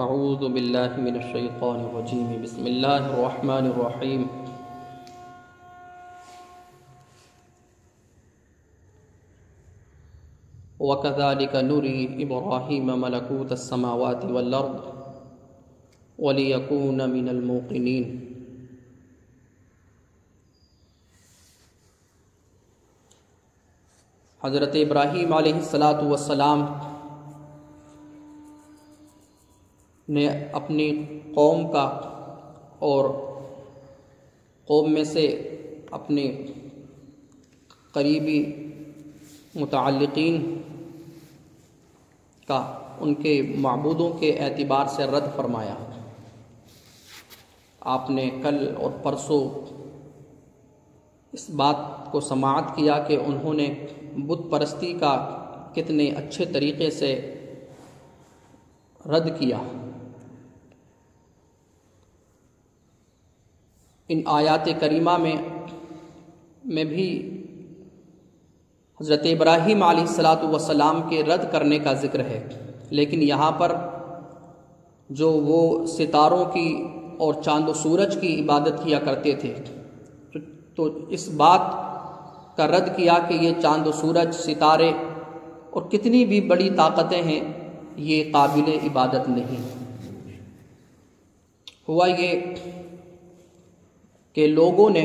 اعوذ باللہ من الشیطان الرجیم بسم اللہ الرحمن الرحیم وَكَذَلِكَ نُرِي إِبْرَاهِيمَ مَلَكُوتَ السَّمَاوَاتِ وَالْأَرْضِ وَلِيَكُونَ مِنَ الْمُوقِنِينَ۔ حضرت ابراہیم علیہ السلام نے اپنی قوم کا اور قوم میں سے اپنے قریبی متعلقین کا ان کے معبودوں کے اعتبار سے رد فرمایا۔ آپ نے کل اور پرسوں اس بات کو سماعت کیا کہ انہوں نے بت پرستی کا کتنے اچھے طریقے سے رد کیا۔ ان آیات کریمہ میں بھی حضرت ابراہیم علیہ السلام کے رد کرنے کا ذکر ہے، لیکن یہاں پر جو وہ ستاروں کی اور چاند و سورج کی عبادت کیا کرتے تھے تو اس بات کا رد کیا کہ یہ چاند و سورج، ستارے اور کتنی بھی بڑی طاقتیں ہیں یہ قابل عبادت نہیں۔ ہوا یہ کہ لوگوں نے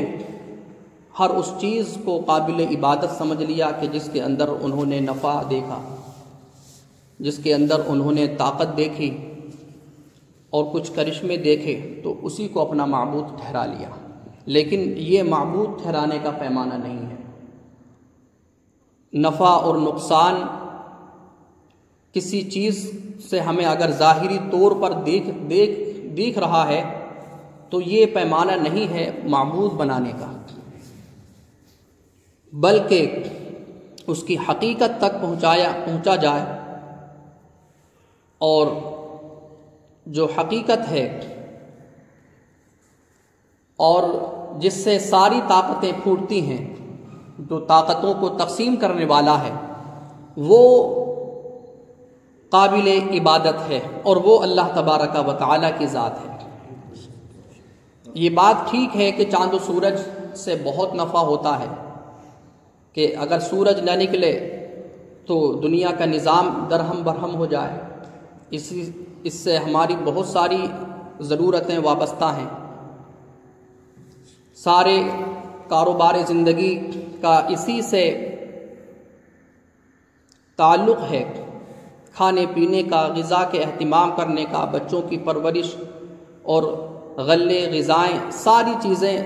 ہر اس چیز کو قابل عبادت سمجھ لیا کہ جس کے اندر انہوں نے نفع دیکھا، جس کے اندر انہوں نے طاقت دیکھی اور کچھ کرشمے دیکھے تو اسی کو اپنا معبود ٹھہرا لیا، لیکن یہ معبود ٹھہرانے کا پیمانہ نہیں ہے۔ نفع اور نقصان کسی چیز سے ہمیں اگر ظاہری طور پر دیکھ رہا ہے تو یہ پیمانہ نہیں ہے معبود بنانے کا، بلکہ اس کی حقیقت تک پہنچا جائے اور جو حقیقت ہے اور جس سے ساری طاقتیں پھوٹتی ہیں، جو طاقتوں کو تقسیم کرنے والا ہے وہ قابل عبادت ہے اور وہ اللہ تبارک و تعالی کی ذات ہے۔ یہ بات ٹھیک ہے کہ چاند و سورج سے بہت نفع ہوتا ہے کہ اگر سورج نہ نکلے تو دنیا کا نظام درہم برہم ہو جائے، اس سے ہماری بہت ساری ضرورتیں وابستہ ہیں، سارے کاروبار زندگی کا اسی سے تعلق ہے، کھانے پینے کا، غذا کے اہتمام کرنے کا، بچوں کی پرورش اور غلے غذائیں، ساری چیزیں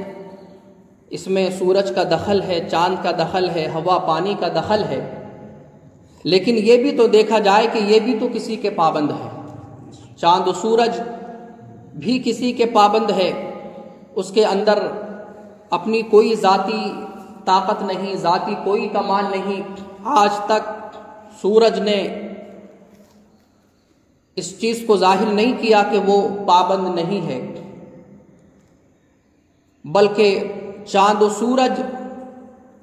اس میں سورج کا دخل ہے، چاند کا دخل ہے، ہوا پانی کا دخل ہے، لیکن یہ بھی تو دیکھا جائے کہ یہ بھی تو کسی کے پابند ہے۔ چاند و سورج بھی کسی کے پابند ہے، اس کے اندر اپنی کوئی ذاتی طاقت نہیں، ذاتی کوئی کمال نہیں۔ آج تک سورج نے اس چیز کو ظاہر نہیں کیا کہ وہ پابند نہیں ہے، بلکہ چاند و سورج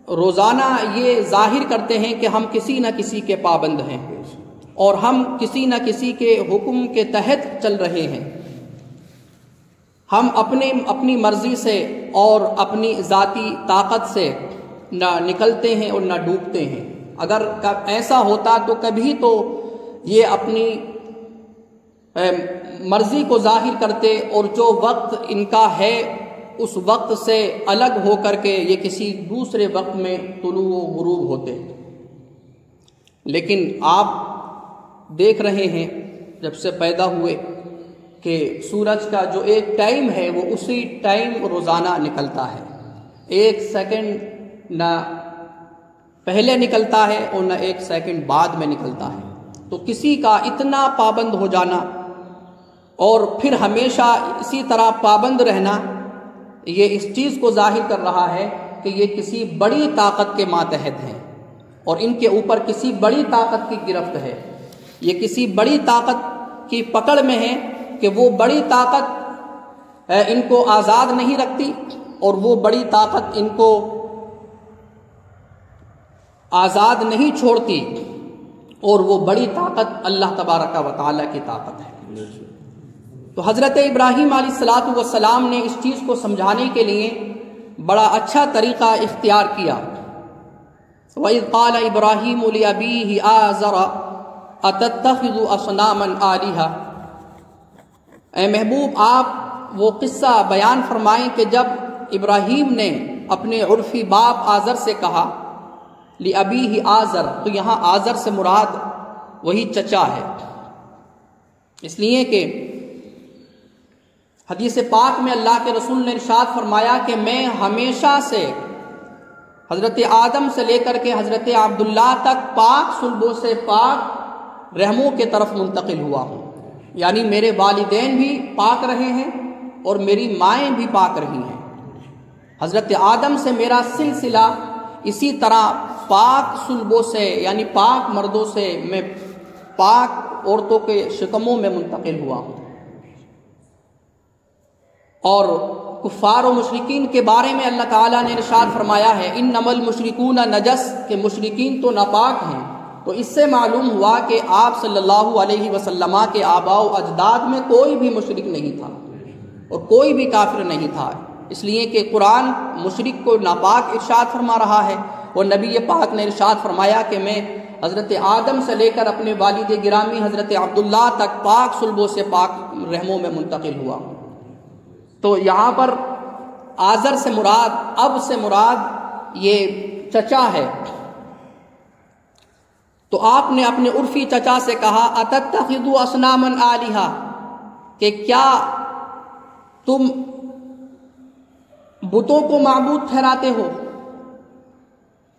روزانہ یہ ظاہر کرتے ہیں کہ ہم کسی نہ کسی کے پابند ہیں اور ہم کسی نہ کسی کے حکم کے تحت چل رہے ہیں۔ ہم اپنی مرضی سے اور اپنی ذاتی طاقت سے نہ نکلتے ہیں اور نہ ڈوبتے ہیں۔ اگر ایسا ہوتا تو کبھی تو یہ اپنی مرضی کو ظاہر کرتے اور جو وقت ان کا ہے اس وقت سے الگ ہو کر کے یہ کسی دوسرے وقت میں طلوع و غروب ہوتے، لیکن آپ دیکھ رہے ہیں جب سے پیدا ہوئے کہ سورج کا جو ایک ٹائم ہے وہ اسی ٹائم روزانہ نکلتا ہے، ایک سیکنڈ نہ پہلے نکلتا ہے اور نہ ایک سیکنڈ بعد میں نکلتا ہے۔ تو کسی کا اتنا پابند ہو جانا اور پھر ہمیشہ اسی طرح پابند رہنا یہ اس چیز کو ظاہر کر رہا ہے کہ یہ کسی بڑی طاقت کے ماتحت ہیں اور ان کے اوپر کسی بڑی طاقت کی گرفت ہے، یہ کسی بڑی طاقت کی پکڑ میں ہے کہ وہ بڑی طاقت ان کو آزاد نہیں رکھتی اور وہ بڑی طاقت ان کو آزاد نہیں چھوڑتی، اور وہ بڑی طاقت اللہ تبارک و تعالیٰ کی طاقت ہے۔ تو حضرت ابراہیم علیہ الصلاۃ والسلام نے اس چیز کو سمجھانے کے لیے بڑا اچھا طریقہ اختیار کیا. وَإِذْ قَالَ إِبْرَاهِيمُ لِأَبِيهِ آزَرَ أَتَتَّخِذُ أَصْنَامًا آلِهَةً. اے محبوب آپ وہ قصہ بیان فرمائیں کہ جب ابراہیم نے اپنے عرفی باپ آزر سے کہا لِأَبِيهِ آزر، تو یہاں آزر سے مراد وہی چچا ہے، اس لیے کہ حدیث پاک میں اللہ کے رسول نے ارشاد فرمایا کہ میں ہمیشہ سے حضرت آدم سے لے کر کے حضرت عبداللہ تک پاک صلبوں سے پاک رحموں کے طرف منتقل ہوا ہوں. یعنی میرے والدین بھی پاک رہے ہیں اور میری مائیں بھی پاک رہی ہیں. حضرت آدم سے میرا سلسلہ اسی طرح پاک صلبوں سے یعنی پاک مردوں سے میں پاک عورتوں کے شکموں میں منتقل ہوا ہوں. اور کفار و مشرکین کے بارے میں اللہ تعالیٰ نے ارشاد فرمایا ہے انما المشرکون نجس، کہ مشرکین تو ناپاک ہیں. تو اس سے معلوم ہوا کہ آپ صلی اللہ علیہ وسلم کے آباء و اجداد میں کوئی بھی مشرک نہیں تھا اور کوئی بھی کافر نہیں تھا، اس لیے کہ قرآن مشرک کو ناپاک ارشاد فرما رہا ہے اور نبی پاک نے ارشاد فرمایا کہ میں حضرت آدم سے لے کر اپنے والد گرامی حضرت عبداللہ تک پاک صلبوں سے پاک رحموں میں منتقل ہوا. تو یہاں پر آزر سے مراد، اب سے مراد یہ چچا ہے. تو آپ نے اپنے عرفی چچا سے کہا اتتخذوا اصناما آلہہ، کہ کیا تم بتوں کو معبود ٹھہراتے ہو؟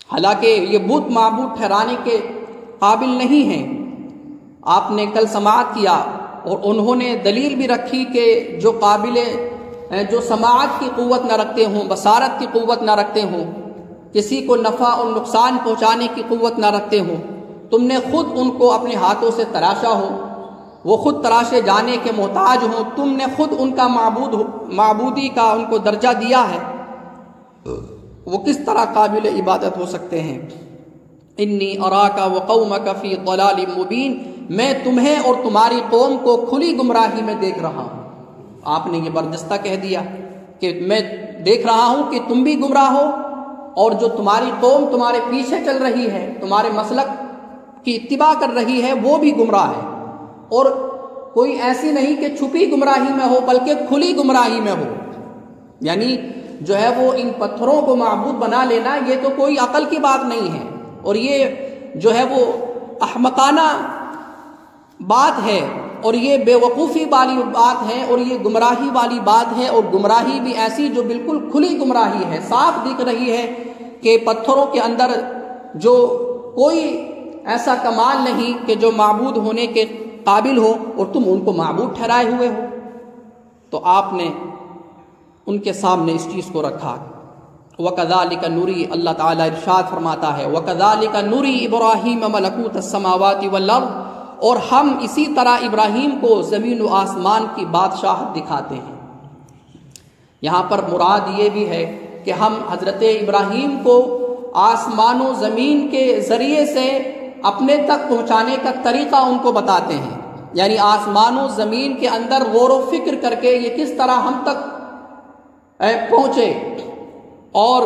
حالانکہ یہ بت معبود ٹھہرانے کے قابل نہیں ہیں. آپ نے کل سماعت کیا اور انہوں نے دلیل بھی رکھی کہ جو سماعت کی قوت نہ رکھتے ہوں، بصارت کی قوت نہ رکھتے ہوں، کسی کو نفع اور نقصان پہنچانے کی قوت نہ رکھتے ہوں، تم نے خود ان کو اپنے ہاتھوں سے تراشا ہو، وہ خود تراشے جانے کے محتاج ہوں، تم نے خود ان کا معبودی کا ان کو درجہ دیا ہے، وہ کس طرح قابل عبادت ہو سکتے ہیں؟ انی اراک وقومک فی ضلال مبین، میں تمہیں اور تمہاری قوم کو کھلی گمراہی میں دیکھ رہا ہوں. آپ نے یہ برجستہ کہہ دیا کہ میں دیکھ رہا ہوں کہ تم بھی گمراہ ہو اور جو تمہاری قوم تمہارے پیچھے چل رہی ہے، تمہارے مسلک کی اتباع کر رہی ہے، وہ بھی گمراہ ہے. اور کوئی ایسی نہیں کہ چھپی گمراہی میں ہو بلکہ کھلی گمراہی میں ہو. یعنی جو ہے وہ ان پتھروں کو معبود بنا لینا یہ تو کوئی عقل کی بات نہیں ہے، اور یہ جو ہے وہ احمقانہ بات ہے اور یہ بے وقوفی والی بات ہے اور یہ گمراہی والی بات ہے. اور گمراہی بھی ایسی جو بالکل کھلی گمراہی ہے، صاف دکھ رہی ہے کہ پتھروں کے اندر جو کوئی ایسا کمال نہیں کہ جو معبود ہونے کے قابل ہو اور تم ان کو معبود ٹھہرائے ہوئے ہو. تو آپ نے ان کے سامنے اس چیز کو رکھا. وَكَذَلِكَ نُرِي، اللہ تعالیٰ ارشاد فرماتا ہے وَكَذَلِكَ نُرِي إِبْرَاهِيمَ مَلَكُوتَ السَّمَاوَاتِ وَالْأَرْضِ، اور ہم اسی طرح ابراہیم کو زمین و آسمان کی بادشاہت دکھاتے ہیں. یہاں پر مراد یہ بھی ہے کہ ہم حضرت ابراہیم کو آسمان و زمین کے ذریعے سے اپنے تک پہنچانے کا طریقہ ان کو بتاتے ہیں. یعنی آسمان و زمین کے اندر غور و فکر کر کے یہ کس طرح ہم تک پہنچے، اور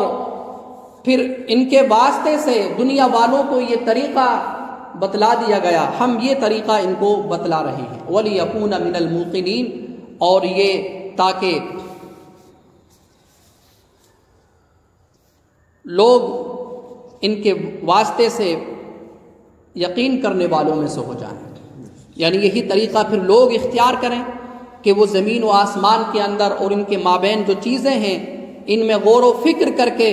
پھر ان کے واسطے سے دنیا والوں کو یہ طریقہ بتلا دیا گیا. ہم یہ طریقہ ان کو بتلا رہے ہیں. وَلِيَكُونَ مِنَ الْمُوقِنِينَ، اور یہ تاکہ لوگ ان کے واسطے سے یقین کرنے والوں میں سے ہو جائیں. یعنی یہی طریقہ پھر لوگ اختیار کریں کہ وہ زمین و آسمان کے اندر اور ان کے مابین جو چیزیں ہیں ان میں غور و فکر کر کے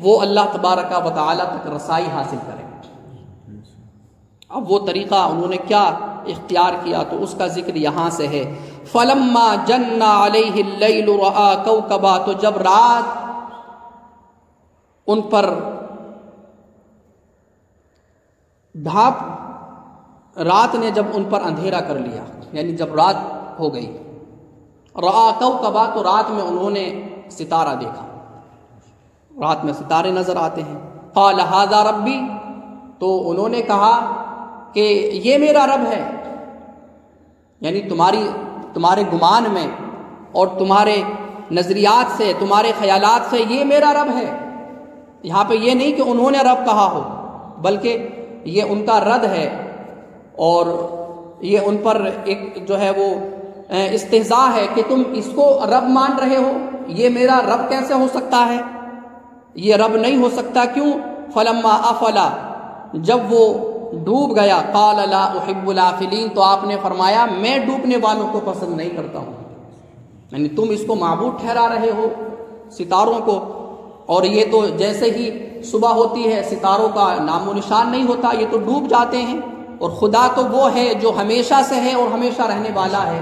وہ اللہ تبارک و تعالی تک رسائی حاصل کریں. اب وہ طریقہ انہوں نے کیا اختیار کیا تو اس کا ذکر یہاں سے ہے. فَلَمَّا جَنَّ عَلَيْهِ اللَّيْلُ رَآ كَوْكَبًا، تو جب رات ان پر رات نے جب ان پر اندھیرا کر لیا، یعنی جب رات ہو گئی، رآ کوكبا، تو رات میں انہوں نے ستارہ دیکھا. رات میں ستارے نظر آتے ہیں. قال هذا ربی، تو انہوں نے کہا کہ یہ میرا رب ہے. یعنی تمہاری تمہارے گمان میں اور تمہارے نظریات سے، تمہارے خیالات سے یہ میرا رب ہے. یہاں پہ یہ نہیں کہ انہوں نے رب کہا ہو، بلکہ یہ ان کا رد ہے اور یہ ان پر ایک جو ہے وہ استہزاء ہے کہ تم اس کو رب مان رہے ہو. یہ میرا رب کیسے ہو سکتا ہے؟ یہ رب نہیں ہو سکتا. کیوں؟ فلما افلا، جب وہ ڈوب گیا، قال لا احب الافلین، تو آپ نے فرمایا میں ڈوبنے والوں کو پسند نہیں کرتا ہوں. یعنی تم اس کو معبود ٹھہرا رہے ہو ستاروں کو، اور یہ تو جیسے ہی صبح ہوتی ہے ستاروں کا نام و نشان نہیں ہوتا، یہ تو ڈوب جاتے ہیں. اور خدا تو وہ ہے جو ہمیشہ سے ہے اور ہمیشہ رہنے والا ہے.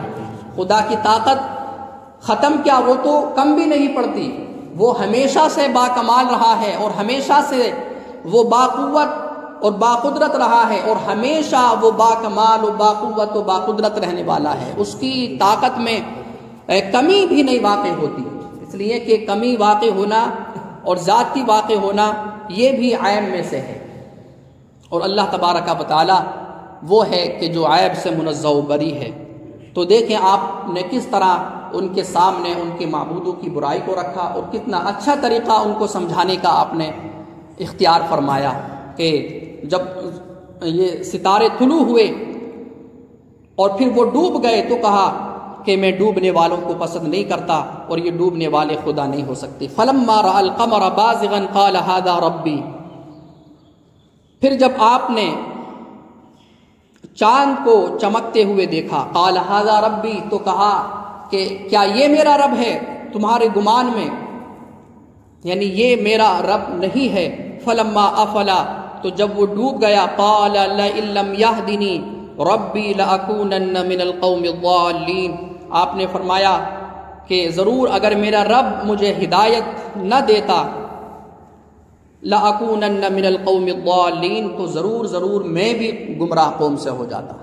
خدا کی طاقت ختم کیا، وہ تو کم بھی نہیں پڑتی، وہ ہمیشہ سے با کمال رہا ہے اور ہمیشہ سے وہ با قوت اور با قدرت رہا ہے، اور ہمیشہ وہ با کمال و با قوت و با قدرت رہنے والا ہے. اس کی طاقت میں کمی بھی نہیں واقع ہوتی، اس لیے کہ کمی واقع ہونا اور ذات کی واقع ہونا یہ بھی عیب میں سے ہے. اور اللہ تبارک و تعالی وہ ہے کہ جو عیب سے منزہ و بری ہے. تو دیکھیں آپ نے کس طرح ان کے سامنے ان کے معبودوں کی برائی کو رکھا، اور کتنا اچھا طریقہ ان کو سمجھانے کا آپ نے اختیار فرمایا کہ جب یہ ستارے طلوع ہوئے اور پھر وہ ڈوب گئے تو کہا کہ میں ڈوبنے والوں کو پسند نہیں کرتا اور یہ ڈوبنے والے خدا نہیں ہو سکتے. فلما رأى القمر بازغا قال هذا ربی، پھر جب آپ نے چاند کو چمکتے ہوئے دیکھا، قال هذا ربی، تو کہا کہ کیا یہ میرا رب ہے تمہارے گمان میں، یعنی یہ میرا رب نہیں ہے. فلما افلا، تو جب وہ ڈوب گیا، قال لئن لم يهدنی ربی لأکونن من القوم الضالین، آپ نے فرمایا کہ ضرور اگر میرا رب مجھے ہدایت نہ دیتا، لأکونن من القوم الضالین، تو ضرور میں بھی گمراہ قوم سے ہو جاتا.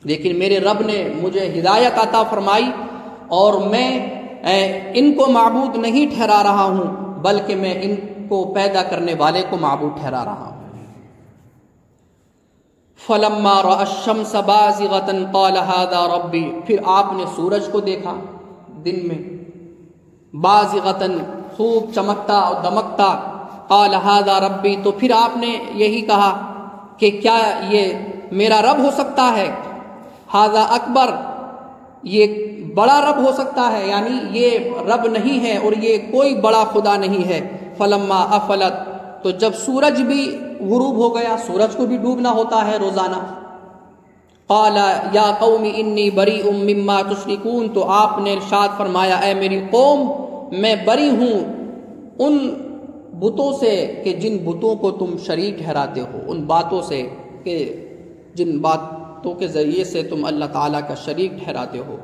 لیکن میرے رب نے مجھے ہدایت عطا فرمائی اور میں ان کو معبود نہیں ٹھہرا رہا ہوں، بلکہ میں ان کو پیدا کرنے والے کو معبود ٹھہرا رہا ہوں. فلما رأى الشمس بازغة قال هذا ربی، پھر آپ نے سورج کو دیکھا دن میں، بازغة، خوب چمکتا اور دمکتا، قال هذا ربی، تو پھر آپ نے یہی کہا کہ کیا یہ میرا رب ہو سکتا ہے. هذا اکبر، یہ بڑا رب ہو سکتا ہے، یعنی یہ رب نہیں ہے اور یہ کوئی بڑا خدا نہیں ہے. فلما افلت، تو جب سورج بھی غروب ہو گیا، سورج کو بھی ڈوبنا ہوتا ہے روزانہ، قال یا قوم انی بریء مما تشرکون، تو آپ نے ارشاد فرمایا اے میری قوم، میں بری ہوں ان بتوں سے کہ جن بتوں کو تم شریک ٹھہراتے ہو، ان باتوں سے کہ جن باتوں کے ذریعے سے تم اللہ تعالیٰ کا شریک ٹھہراتے ہو.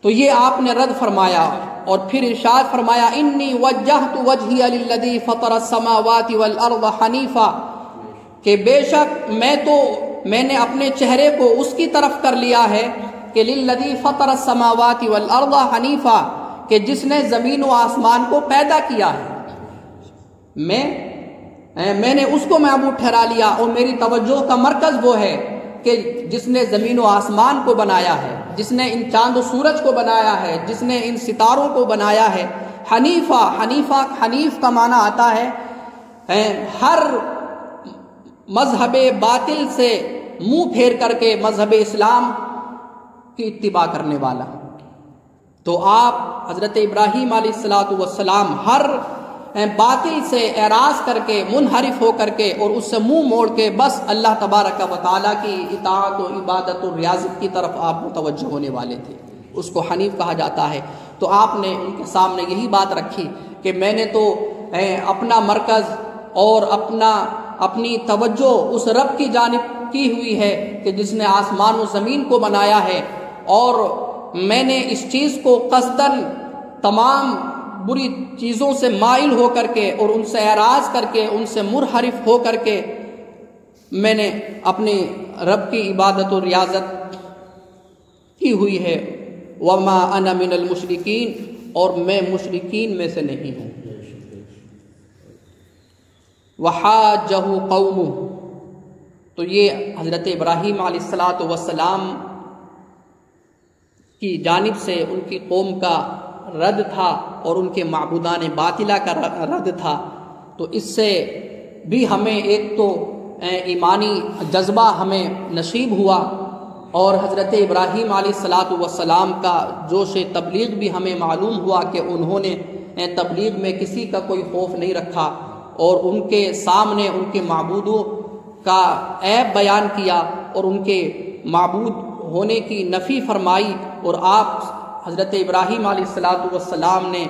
تو یہ آپ نے رد فرمایا اور پھر ارشاد فرمایا انی وجہت وجہی للذی فطر السماوات والارض حنیفا، کہ بے شک میں نے اپنے چہرے کو اس کی طرف کر لیا ہے کہ للذی فطر السماوات والارض حنیفا، کہ جس نے زمین و آسمان کو پیدا کیا ہے، میں نے اس کو معبود ٹھہرا لیا. اور میری توجہ کا مرکز وہ ہے کہ جس نے زمین و آسمان کو بنایا ہے، جس نے ان چاند و سورج کو بنایا ہے، جس نے ان ستاروں کو بنایا ہے. حنیف کا معنی آتا ہے ہر مذہب باطل سے منہ پھیر کر کے مذہب اسلام کی اتباع کرنے والا. تو آپ حضرت ابراہیم علیہ السلام ہر باطل سے اعراض کر کے، منحرف ہو کر کے اور اس سے منہ موڑ کے بس اللہ تبارک و تعالیٰ کی اطاعت و عبادت و ریاضت کی طرف آپ متوجہ ہونے والے تھے. اس کو حنیف کہا جاتا ہے. تو آپ نے ان کے سامنے یہی بات رکھی کہ میں نے تو اپنا مرکز اور اپنی توجہ اس رب کی جانب کی ہوئی ہے کہ جس نے آسمان و زمین کو بنایا ہے، اور میں نے اس چیز کو قصداً تمام بری چیزوں سے مائل ہو کر کے اور ان سے اعراض کر کے، ان سے منحرف ہو کر کے میں نے اپنے رب کی عبادت و ریاضت کی ہوئی ہے. وما انا من المشرکین، اور میں مشرکین میں سے نہیں ہوں. وحاجہ قومہ، تو یہ حضرت ابراہیم علیہ السلام کی جانب سے ان کی قوم کا رد تھا اور ان کے معبودان باطلہ کا رد تھا، تو اس سے بھی ہمیں ایک تو ایمانی جذبہ ہمیں نصیب ہوا، اور حضرت ابراہیم علیہ السلام کا جوش تبلیغ بھی ہمیں معلوم ہوا کہ انہوں نے تبلیغ میں کسی کا کوئی خوف نہیں رکھا، اور ان کے سامنے ان کے معبودوں کا عیب بیان کیا اور ان کے معبود ہونے کی نفی فرمائی، اور آپ حضرت ابراہیم علیہ السلام نے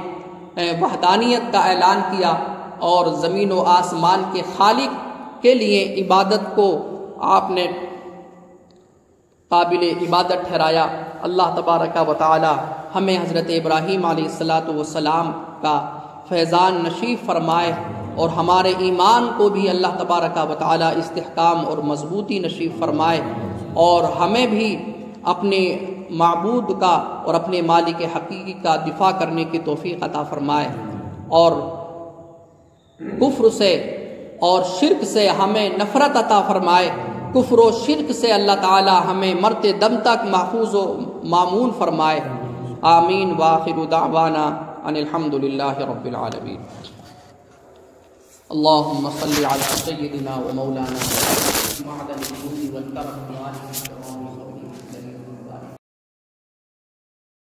وحدانیت کا اعلان کیا اور زمین و آسمان کے خالق کے لیے عبادت کو آپ نے قابل عبادت ٹھہرایا۔ اللہ تبارک و تعالی ہمیں حضرت ابراہیم علیہ السلام کا فیضان نصیب فرمائے، اور ہمارے ایمان کو بھی اللہ تبارک و تعالی استحکام اور مضبوطی نصیب فرمائے، اور ہمیں بھی اپنے معبود کا اور اپنے مالک حقیقی کا دفاع کرنے کی توفیق عطا فرمائے، اور کفر سے اور شرک سے ہمیں نفرت عطا فرمائے۔ کفر و شرک سے اللہ تعالی ہمیں مرتے دم تک محفوظ و مامون فرمائے۔ آمین۔ وآخر دعوانا ان الحمد للہ رب العالمین۔ اللہم صلی علی سیدنا و مولانا معدن الجود والکرم